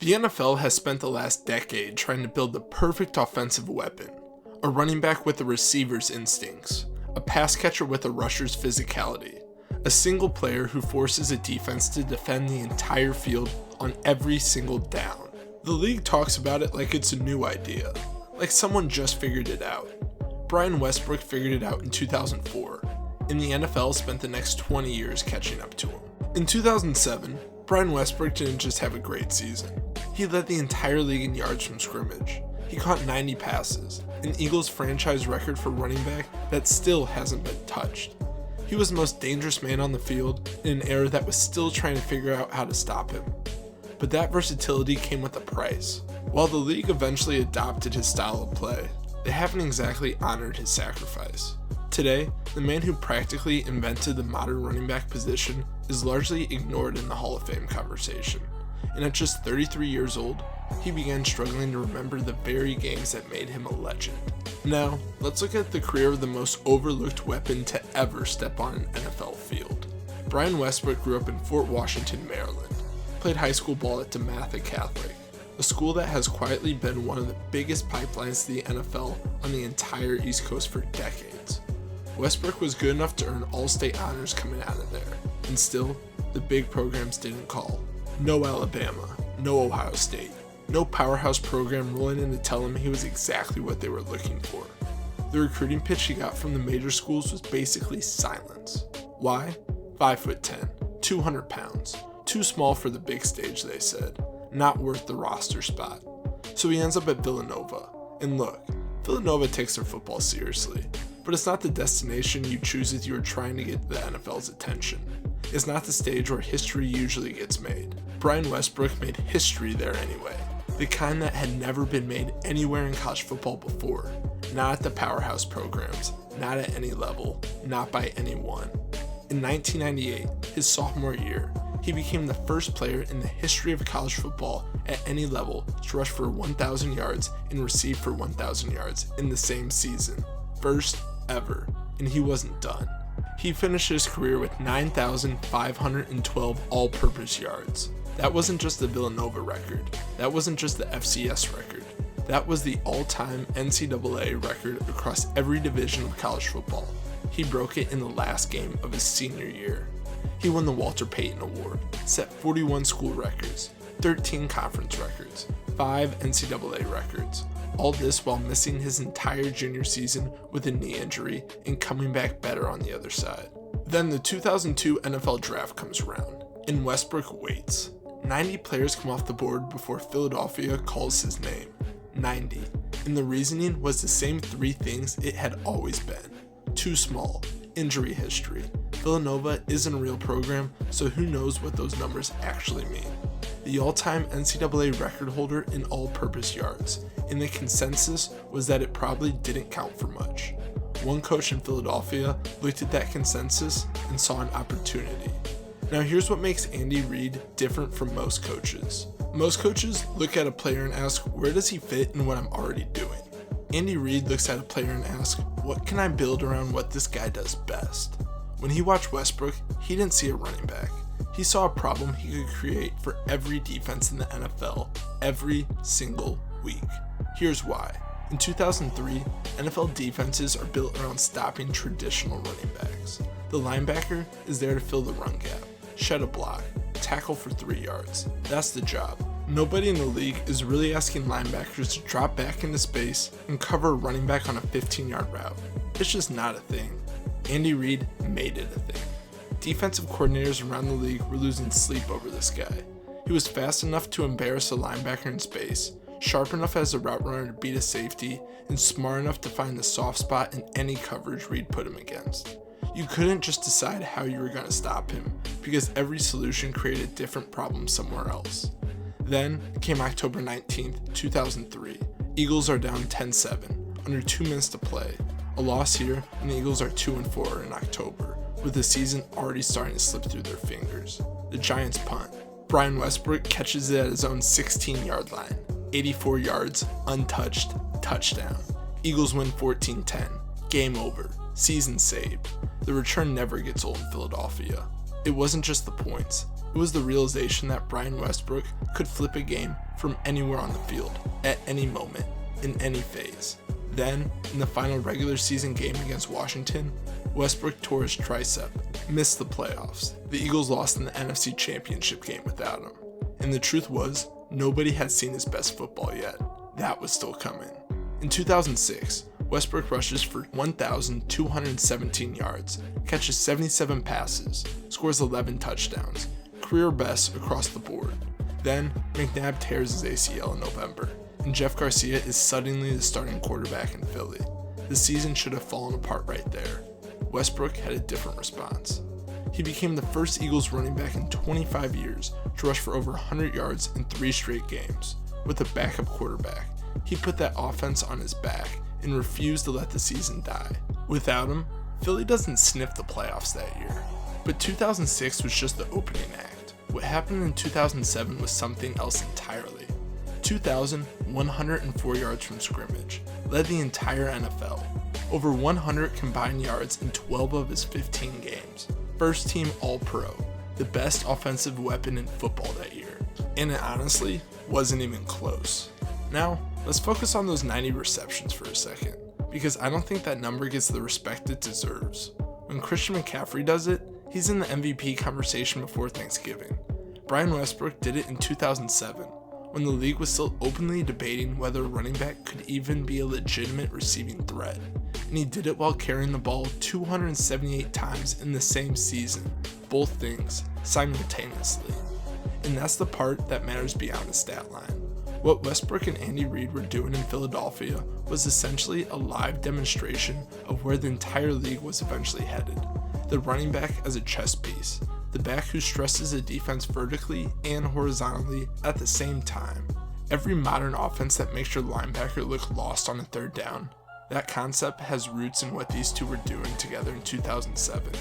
The NFL has spent the last decade trying to build the perfect offensive weapon. A running back with a receiver's instincts, a pass catcher with a rusher's physicality, a single player who forces a defense to defend the entire field on every single down. The league talks about it like it's a new idea, like someone just figured it out. Brian Westbrook figured it out in 2004, and the NFL spent the next 20 years catching up to him. In 2007, Brian Westbrook didn't just have a great season. He led the entire league in yards from scrimmage. He caught 90 passes, an Eagles franchise record for running back that still hasn't been touched. He was the most dangerous man on the field in an era that was still trying to figure out how to stop him. But that versatility came with a price. While the league eventually adopted his style of play, they haven't exactly honored his sacrifice. Today, the man who practically invented the modern running back position is largely ignored in the Hall of Fame conversation. And at just 33 years old, he began struggling to remember the very games that made him a legend. Now, let's look at the career of the most overlooked weapon to ever step on an NFL field. Brian Westbrook grew up in Fort Washington, Maryland. Played high school ball at DeMatha Catholic, a school that has quietly been one of the biggest pipelines to the NFL on the entire East Coast for decades. Westbrook was good enough to earn all-state honors coming out of there, and still, the big programs didn't call. No Alabama, no Ohio State, no powerhouse program rolling in to tell him he was exactly what they were looking for. The recruiting pitch he got from the major schools was basically silence. Why? 5'10", 200 pounds, too small for the big stage, they said, not worth the roster spot. So he ends up at Villanova. And look, Villanova takes their football seriously, but it's not the destination you choose if you are trying to get the NFL's attention. It's not the stage where history usually gets made. Brian Westbrook made history there anyway, the kind that had never been made anywhere in college football before. Not at the powerhouse programs, not at any level, not by anyone. In 1998, his sophomore year, he became the first player in the history of college football at any level to rush for 1,000 yards and receive for 1,000 yards in the same season. First ever, and he wasn't done. He finished his career with 9,512 all-purpose yards. That wasn't just the Villanova record. That wasn't just the FCS record. That was the all-time NCAA record across every division of college football. He broke it in the last game of his senior year. He won the Walter Payton Award, set 41 school records, 13 conference records, 5 NCAA records. All this while missing his entire junior season with a knee injury and coming back better on the other side. Then the 2002 NFL Draft comes around, and Westbrook waits. 90 players come off the board before Philadelphia calls his name. 90. And the reasoning was the same three things it had always been. Too small, injury history. Villanova isn't a real program, so who knows what those numbers actually mean. The all-time NCAA record holder in all-purpose yards, and the consensus was that it probably didn't count for much. One coach in Philadelphia looked at that consensus and saw an opportunity. Now here's what makes Andy Reid different from most coaches. Most coaches look at a player and ask, where does he fit in what I'm already doing? Andy Reid looks at a player and asks, what can I build around what this guy does best? When he watched Westbrook, he didn't see a running back. He saw a problem he could create for every defense in the NFL every single week. Here's why. In 2003, NFL defenses are built around stopping traditional running backs. The linebacker is there to fill the run gap, shed a block, tackle for 3 yards. That's the job. Nobody in the league is really asking linebackers to drop back into space and cover a running back on a 15-yard route. It's just not a thing. Andy Reid made it a thing. Defensive coordinators around the league were losing sleep over this guy. He was fast enough to embarrass a linebacker in space, sharp enough as a route runner to beat a safety, and smart enough to find the soft spot in any coverage Reid put him against. You couldn't just decide how you were going to stop him, because every solution created a different problem somewhere else. Then came October 19th, 2003. Eagles are down 10-7, under 2 minutes to play. A loss here, and the Eagles are 2-4 in October, with the season already starting to slip through their fingers. The Giants punt. Brian Westbrook catches it at his own 16-yard line. 84 yards, untouched, touchdown. Eagles win 14-10. Game over. Season saved. The return never gets old in Philadelphia. It wasn't just the points. It was the realization that Brian Westbrook could flip a game from anywhere on the field, at any moment, in any phase. Then, in the final regular season game against Washington, Westbrook tore his tricep, missed the playoffs. The Eagles lost in the NFC Championship game without him. And the truth was, nobody had seen his best football yet. That was still coming. In 2006, Westbrook rushes for 1,217 yards, catches 77 passes, scores 11 touchdowns, career best across the board. Then, McNabb tears his ACL in November, and Jeff Garcia is suddenly the starting quarterback in Philly. The season should have fallen apart right there. Westbrook had a different response. He became the first Eagles running back in 25 years to rush for over 100 yards in 3 straight games. With a backup quarterback, he put that offense on his back and refused to let the season die. Without him, Philly doesn't sniff the playoffs that year. But 2006 was just the opening act. What happened in 2007 was something else entirely. 2,104 yards from scrimmage, led the entire NFL. Over 100 combined yards in 12 of his 15 games. First team All-Pro, the best offensive weapon in football that year. And it honestly wasn't even close. Now, let's focus on those 90 receptions for a second, because I don't think that number gets the respect it deserves. When Christian McCaffrey does it, he's in the MVP conversation before Thanksgiving. Brian Westbrook did it in 2007, when the league was still openly debating whether a running back could even be a legitimate receiving threat. And he did it while carrying the ball 278 times in the same season, both things simultaneously. And that's the part that matters beyond the stat line. What Westbrook and Andy Reid were doing in Philadelphia was essentially a live demonstration of where the entire league was eventually headed. The running back as a chess piece, the back who stresses a defense vertically and horizontally at the same time. Every modern offense that makes your linebacker look lost on a third down, that concept has roots in what these two were doing together in 2007.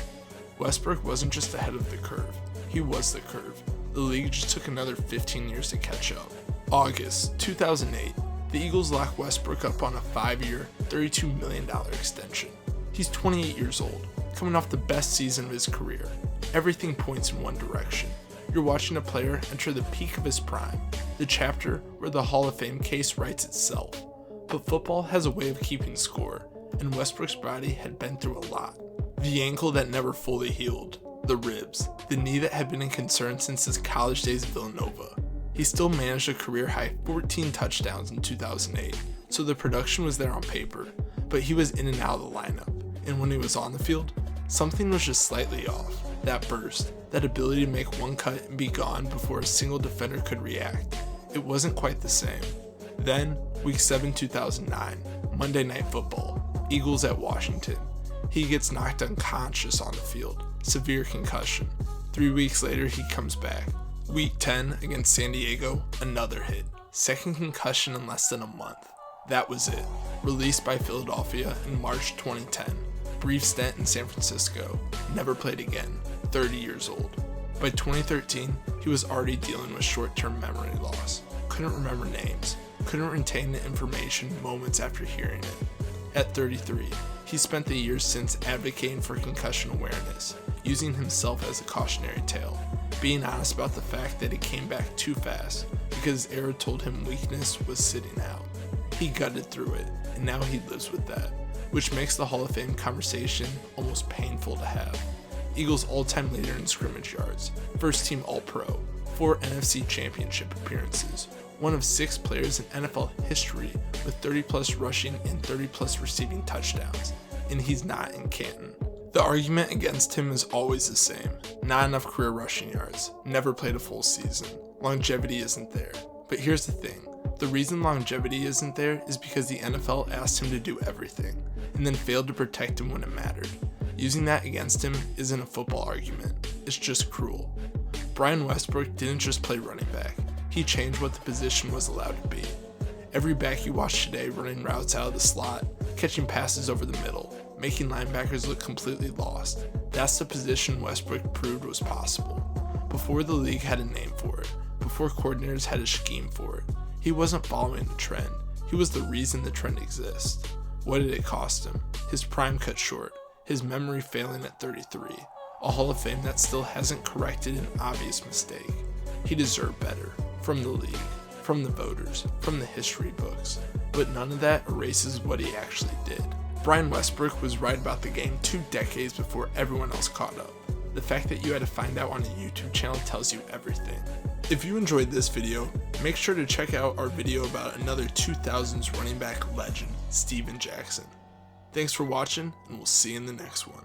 Westbrook wasn't just ahead of the curve, he was the curve. The league just took another 15 years to catch up. August 2008, the Eagles lock Westbrook up on a 5-year, $32 million extension. He's 28 years old, coming off the best season of his career. Everything points in one direction. You're watching a player enter the peak of his prime, the chapter where the Hall of Fame case writes itself. But football has a way of keeping score, and Westbrook's body had been through a lot. The ankle that never fully healed, the ribs, the knee that had been a concern since his college days at Villanova. He still managed a career-high 14 touchdowns in 2008, so the production was there on paper, but he was in and out of the lineup, and when he was on the field, something was just slightly off. That burst, that ability to make one cut and be gone before a single defender could react. It wasn't quite the same. Then, Week 7 2009, Monday Night Football, Eagles at Washington. He gets knocked unconscious on the field, severe concussion. 3 weeks later, he comes back. Week 10 against San Diego, another hit. Second concussion in less than a month. That was it. Released by Philadelphia in March 2010. Brief stint in San Francisco. Never played again. 30 years old. By 2013, he was already dealing with short-term memory loss. Couldn't remember names. Couldn't retain the information moments after hearing it. At 33, he spent the years since advocating for concussion awareness, using himself as a cautionary tale, being honest about the fact that he came back too fast because his era told him weakness was sitting out. He gutted through it, and now he lives with that, which makes the Hall of Fame conversation almost painful to have. Eagles all-time leader in scrimmage yards, first team All-Pro, 4 NFC Championship appearances, one of 6 players in NFL history with 30-plus rushing and 30-plus receiving touchdowns, and he's not in Canton. The argument against him is always the same. Not enough career rushing yards, never played a full season, longevity isn't there. But here's the thing, the reason longevity isn't there is because the NFL asked him to do everything, and then failed to protect him when it mattered. Using that against him isn't a football argument, it's just cruel. Brian Westbrook didn't just play running back, he changed what the position was allowed to be. Every back you watch today running routes out of the slot, catching passes over the middle, making linebackers look completely lost. That's the position Westbrook proved was possible. Before the league had a name for it, before coordinators had a scheme for it, he wasn't following the trend, he was the reason the trend exists. What did it cost him? His prime cut short, his memory failing at 33. a Hall of Fame that still hasn't corrected an obvious mistake. He deserved better. From the league, from the voters, from the history books. But none of that erases what he actually did. Brian Westbrook was right about the game 2 decades before everyone else caught up. The fact that you had to find out on a YouTube channel tells you everything. If you enjoyed this video, make sure to check out our video about another 2000s running back legend, Steven Jackson. Thanks for watching, and we'll see you in the next one.